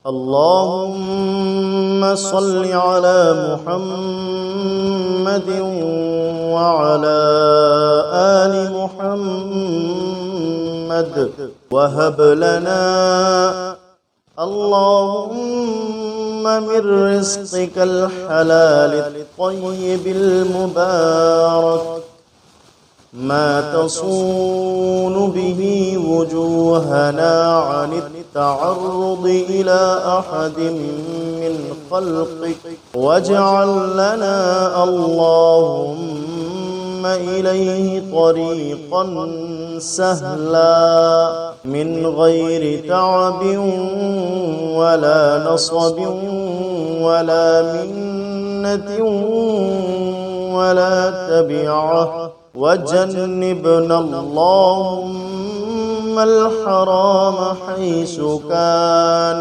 اللهم صل على محمد وعلى آل محمد وهب لنا اللهم من رزقك الحلال الطيب المبارك ما تصون به وجوهنا عن التعرض إلى أحد من خلقك، واجعل لنا اللهم إليه طريقا سهلا من غير تعب ولا نصب ولا منة ولا تبعة، وجنبنا اللهم الحرام حيث كان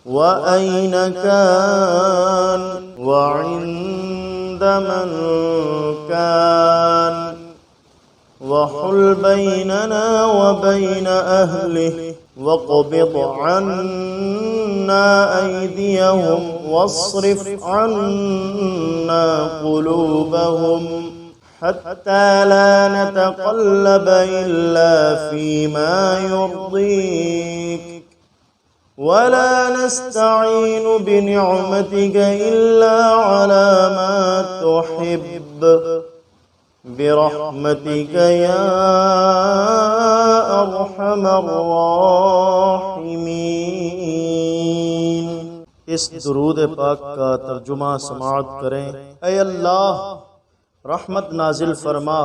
وأين كان وعند من كان، وحل بيننا وبين أهله، واقبض عنا أيديهم واصرف عنا قلوبهم حتى لا نتقلب إلا فيما يرضيك، ولا نستعين بنعمتك إلا على ما تحب، برحمتك يا أرحم الراحمين۔ اس درود پاک کا ترجمہ سماعت کریں۔ اے اللہ، رحمت نازل فرما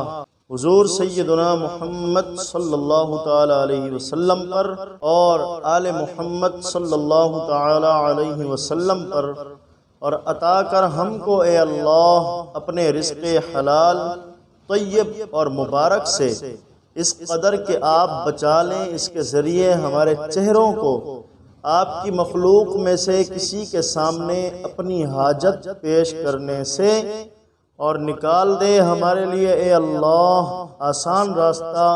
حضور سیدنا محمد صلی اللہ تعالی علیہ وسلم پر اور آل محمد صلی اللہ تعالی علیہ وسلم پر، اور عطا کر ہم کو اے اللہ اپنے رزق حلال طیب اور مبارک سے اس قدر کہ آپ بچا لیں اس کے ذریعے ہمارے چہروں کو آپ کی مخلوق میں سے کسی کے سامنے اپنی حاجت پیش کرنے سے، اور نکال دے ہمارے لیے اے اللہ آسان راستہ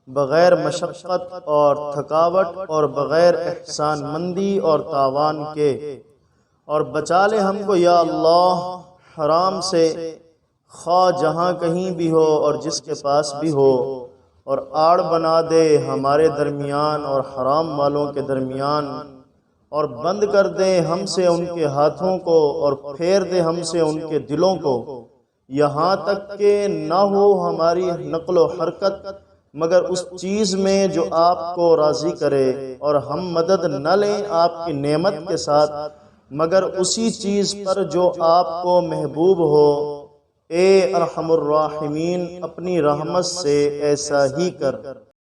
بغیر مشقت اور تھکاوٹ اور بغیر احسان مندی اور تاوان کے، اور بچا لے ہم کو یا اللہ حرام سے، خواہ جہاں کہیں بھی ہو اور جس کے پاس بھی ہو، اور آڑ بنا دے ہمارے درمیان اور حرام والوں کے درمیان، اور بند کر دے ہم سے ان کے ہاتھوں کو اور پھیر دے ہم سے ان کے دلوں کو، یہاں تک کہ نہ ہو ہماری نقل و حرکت مگر اس چیز میں جو آپ کو راضی کرے، اور ہم مدد نہ لیں آپ کی نعمت کے ساتھ مگر اسی چیز پر جو آپ کو محبوب ہو۔ اے ارحم الراحمین، اپنی رحمت سے ایسا ہی کر۔